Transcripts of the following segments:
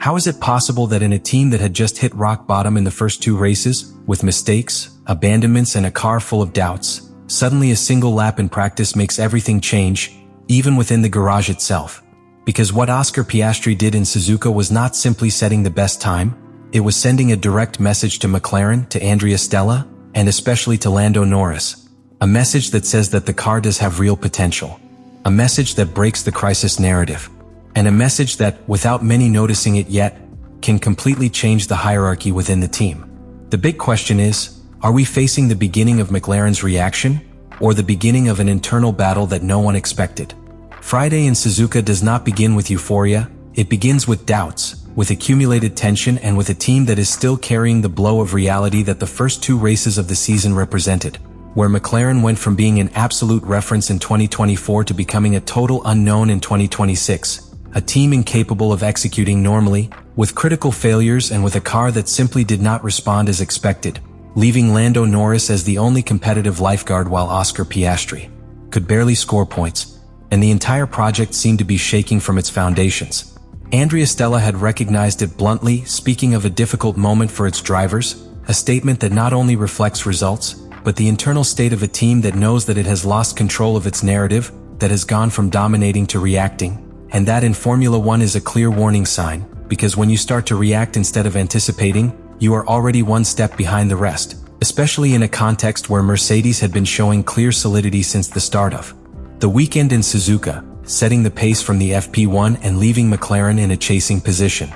How is it possible that in a team that had just hit rock bottom in the first 2 races, with mistakes, abandonments, and a car full of doubts, suddenly a single lap in practice makes everything change, even within the garage itself? Because what Oscar Piastri did in Suzuka was not simply setting the best time, it was sending a direct message to McLaren, to Andrea, Stella, and especially to Lando Norris. A message that says that the car does have real potential. A message that breaks the crisis narrative. And a message that, without many noticing it yet, can completely change the hierarchy within the team. The big question is, are we facing the beginning of McLaren's reaction, or the beginning of an internal battle that no one expected? Friday in Suzuka does not begin with euphoria, it begins with doubts, with accumulated tension, and with a team that is still carrying the blow of reality that the first 2 races of the season represented, where McLaren went from being an absolute reference in 2024 to becoming a total unknown in 2026. A team incapable of executing normally, with critical failures and with a car that simply did not respond as expected, leaving Lando Norris as the only competitive lifeguard while Oscar Piastri could barely score points, and the entire project seemed to be shaking from its foundations. Andrea Stella had recognized it bluntly, speaking of a difficult moment for its drivers, a statement that not only reflects results, but the internal state of a team that knows that it has lost control of its narrative, that has gone from dominating to reacting. And that in Formula 1 is a clear warning sign, because when you start to react instead of anticipating, you are already 1 step behind the rest, especially in a context where Mercedes had been showing clear solidity since the start of the weekend in Suzuka, setting the pace from the FP1 and leaving McLaren in a chasing position.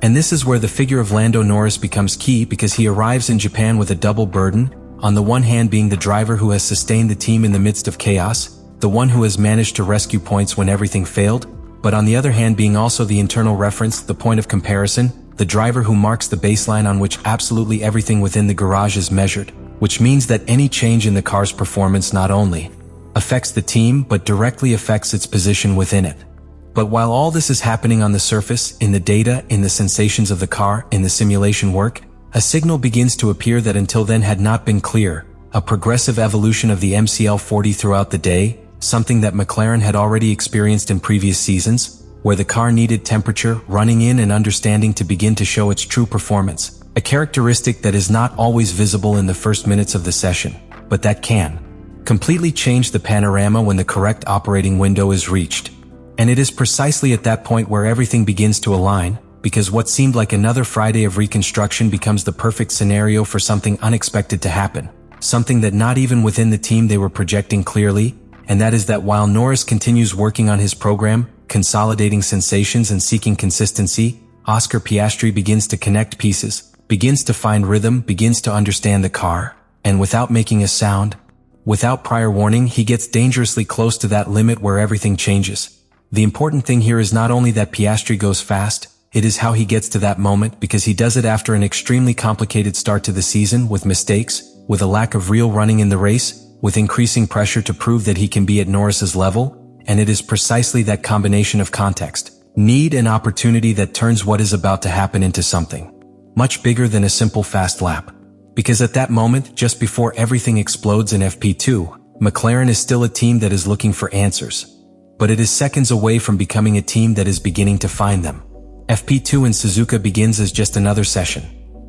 And this is where the figure of Lando Norris becomes key, because he arrives in Japan with a double burden, on the one hand being the driver who has sustained the team in the midst of chaos, the one who has managed to rescue points when everything failed, but on the other hand being also the internal reference, the point of comparison, the driver who marks the baseline on which absolutely everything within the garage is measured, which means that any change in the car's performance not only affects the team but directly affects its position within it. But while all this is happening on the surface, in the data, in the sensations of the car, in the simulation work, a signal begins to appear that until then had not been clear, a progressive evolution of the MCL40 throughout the day, something that McLaren had already experienced in previous seasons, where the car needed temperature, running in, and understanding to begin to show its true performance, a characteristic that is not always visible in the first minutes of the session, but that can completely change the panorama when the correct operating window is reached. And it is precisely at that point where everything begins to align, because what seemed like another Friday of reconstruction becomes the perfect scenario for something unexpected to happen, something that not even within the team they were projecting clearly. And that is that while Norris continues working on his program, consolidating sensations and seeking consistency, Oscar Piastri begins to connect pieces, begins to find rhythm, begins to understand the car, and without making a sound, without prior warning, he gets dangerously close to that limit where everything changes. The important thing here is not only that Piastri goes fast, it is how he gets to that moment, because he does it after an extremely complicated start to the season, with mistakes, with a lack of real running in the race, with increasing pressure to prove that he can be at Norris's level, and it is precisely that combination of context, need, and opportunity that turns what is about to happen into something much bigger than a simple fast lap. Because at that moment, just before everything explodes in FP2, McLaren is still a team that is looking for answers, but it is seconds away from becoming a team that is beginning to find them. FP2 in Suzuka begins as just another session,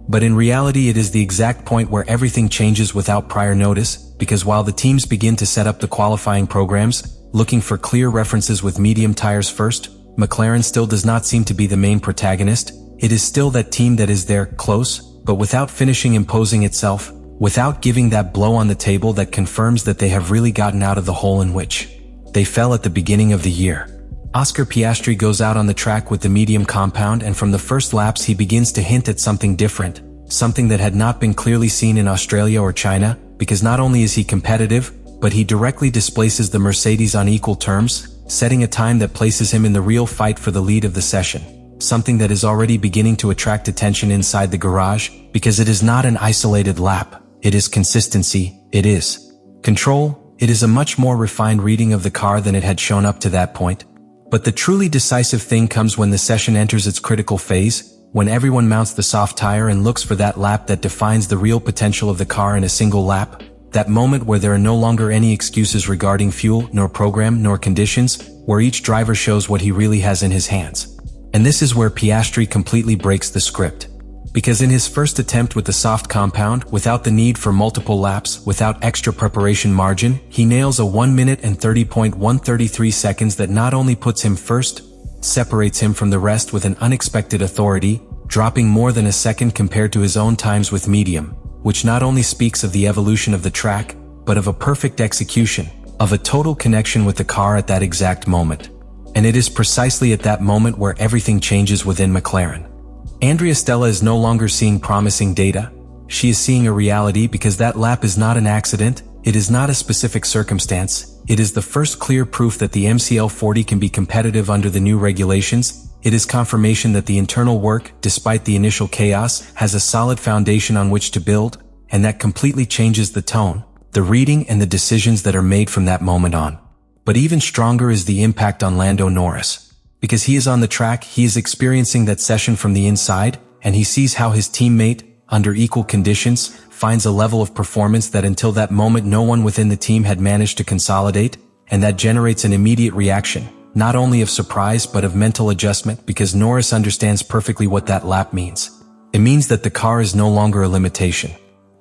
but in reality it is the exact point where everything changes without prior notice, because while the teams begin to set up the qualifying programs, looking for clear references with medium tires first, McLaren still does not seem to be the main protagonist. It is still that team that is there, close, but without finishing imposing itself, without giving that blow on the table that confirms that they have really gotten out of the hole in which they fell at the beginning of the year. Oscar Piastri goes out on the track with the medium compound, and from the first laps he begins to hint at something different, something that had not been clearly seen in Australia or China, because not only is he competitive, but he directly displaces the Mercedes on equal terms, setting a time that places him in the real fight for the lead of the session, something that is already beginning to attract attention inside the garage, because it is not an isolated lap, it is consistency, it is control, it is a much more refined reading of the car than it had shown up to that point. But the truly decisive thing comes when the session enters its critical phase, when everyone mounts the soft tire and looks for that lap that defines the real potential of the car in a single lap, that moment where there are no longer any excuses regarding fuel, nor program, nor conditions, where each driver shows what he really has in his hands. And this is where Piastri completely breaks the script. Because in his first attempt with the soft compound, without the need for multiple laps, without extra preparation margin, he nails a 1 minute and 30.133 seconds that not only puts him first, separates him from the rest with an unexpected authority, dropping more than a second compared to his own times with medium, which not only speaks of the evolution of the track, but of a perfect execution, of a total connection with the car at that exact moment. And it is precisely at that moment where everything changes within McLaren. Andrea Stella is no longer seeing promising data. She is seeing a reality because that lap is not an accident, it is not a specific circumstance, it is the first clear proof that the MCL40 can be competitive under the new regulations. It is confirmation that the internal work, despite the initial chaos, has a solid foundation on which to build, and that completely changes the tone, the reading and the decisions that are made from that moment on. But even stronger is the impact on Lando Norris. Because he is on the track, he is experiencing that session from the inside, and he sees how his teammate, under equal conditions, finds a level of performance that until that moment no one within the team had managed to consolidate, and that generates an immediate reaction, not only of surprise but of mental adjustment, because Norris understands perfectly what that lap means. It means that the car is no longer a limitation.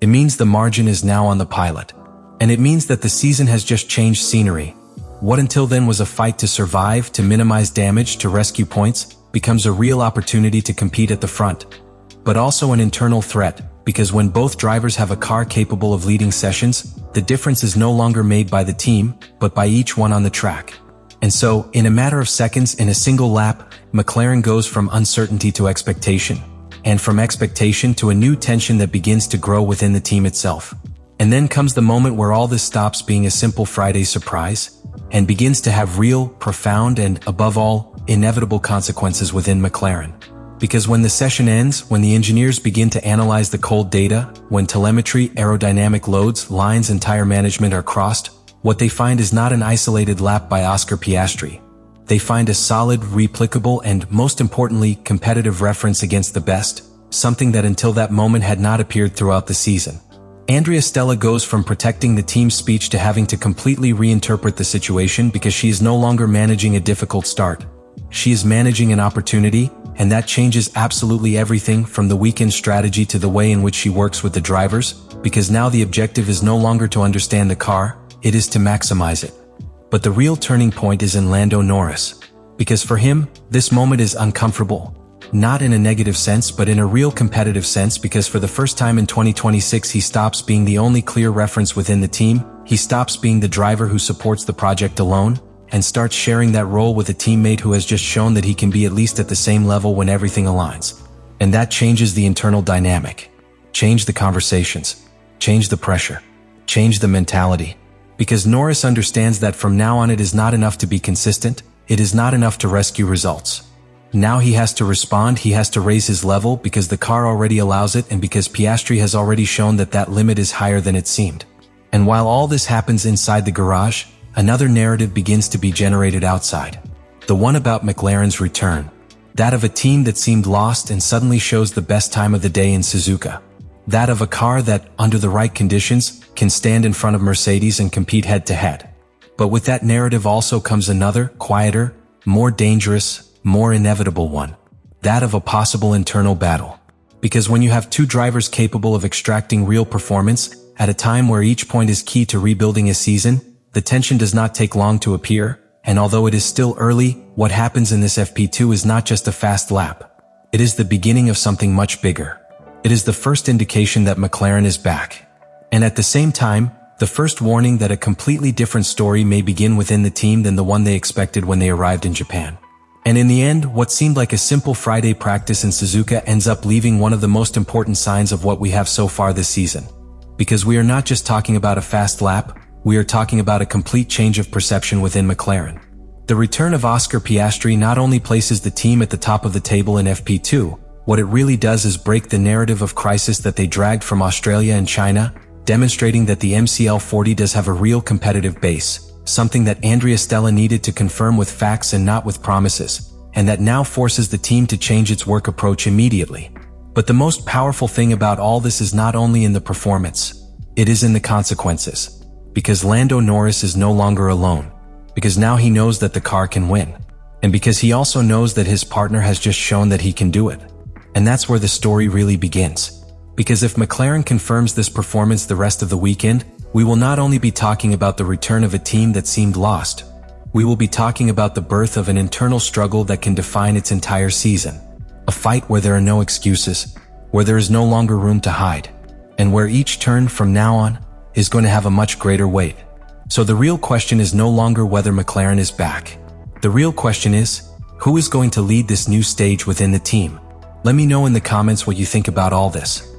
It means the margin is now on the pilot. And it means that the season has just changed scenery. What until then was a fight to survive, to minimize damage, to rescue points, becomes a real opportunity to compete at the front. But also an internal threat, because when both drivers have a car capable of leading sessions, the difference is no longer made by the team, but by each one on the track. And so, in a matter of seconds, in a single lap, McLaren goes from uncertainty to expectation, and from expectation to a new tension that begins to grow within the team itself. And then comes the moment where all this stops being a simple Friday surprise, and begins to have real, profound, and, above all, inevitable consequences within McLaren. Because when the session ends, when the engineers begin to analyze the cold data, when telemetry, aerodynamic loads, lines and tire management are crossed, what they find is not an isolated lap by Oscar Piastri. They find a solid, replicable, and, most importantly, competitive reference against the best, something that until that moment had not appeared throughout the season. Andrea Stella goes from protecting the team's speech to having to completely reinterpret the situation because she is no longer managing a difficult start. She is managing an opportunity, and that changes absolutely everything from the weekend strategy to the way in which she works with the drivers, because now the objective is no longer to understand the car, it is to maximize it. But the real turning point is in Lando Norris. Because for him, this moment is uncomfortable. Not in a negative sense, but in a real competitive sense, because for the first time in 2026 he stops being the only clear reference within the team, he stops being the driver who supports the project alone, and starts sharing that role with a teammate who has just shown that he can be at least at the same level when everything aligns. And that changes the internal dynamic. Change the conversations. Change the pressure. Change the mentality. Because Norris understands that from now on it is not enough to be consistent, it is not enough to rescue results. Now he has to respond, he has to raise his level because the car already allows it and because Piastri has already shown that that limit is higher than it seemed. And while all this happens inside the garage, another narrative begins to be generated outside. The one about McLaren's return. That of a team that seemed lost and suddenly shows the best time of the day in Suzuka. That of a car that, under the right conditions, can stand in front of Mercedes and compete head-to-head. But with that narrative also comes another, quieter, more dangerous, more inevitable one. That of a possible internal battle. Because when you have two drivers capable of extracting real performance, at a time where each point is key to rebuilding a season, the tension does not take long to appear, and although it is still early, what happens in this FP2 is not just a fast lap. It is the beginning of something much bigger. It is the first indication that McLaren is back. And at the same time, the first warning that a completely different story may begin within the team than the one they expected when they arrived in Japan. And in the end, what seemed like a simple Friday practice in Suzuka ends up leaving one of the most important signs of what we have so far this season. Because we are not just talking about a fast lap, we are talking about a complete change of perception within McLaren. The return of Oscar Piastri not only places the team at the top of the table in FP2, what it really does is break the narrative of crisis that they dragged from Australia and China, demonstrating that the MCL40 does have a real competitive base. Something that Andrea Stella needed to confirm with facts and not with promises, and that now forces the team to change its work approach immediately. But the most powerful thing about all this is not only in the performance, it is in the consequences. Because Lando Norris is no longer alone. Because now he knows that the car can win. And because he also knows that his partner has just shown that he can do it. And that's where the story really begins. Because if McLaren confirms this performance the rest of the weekend, we will not only be talking about the return of a team that seemed lost, we will be talking about the birth of an internal struggle that can define its entire season. A fight where there are no excuses, where there is no longer room to hide, and where each turn from now on is going to have a much greater weight. So the real question is no longer whether McLaren is back. The real question is, who is going to lead this new stage within the team? Let me know in the comments what you think about all this.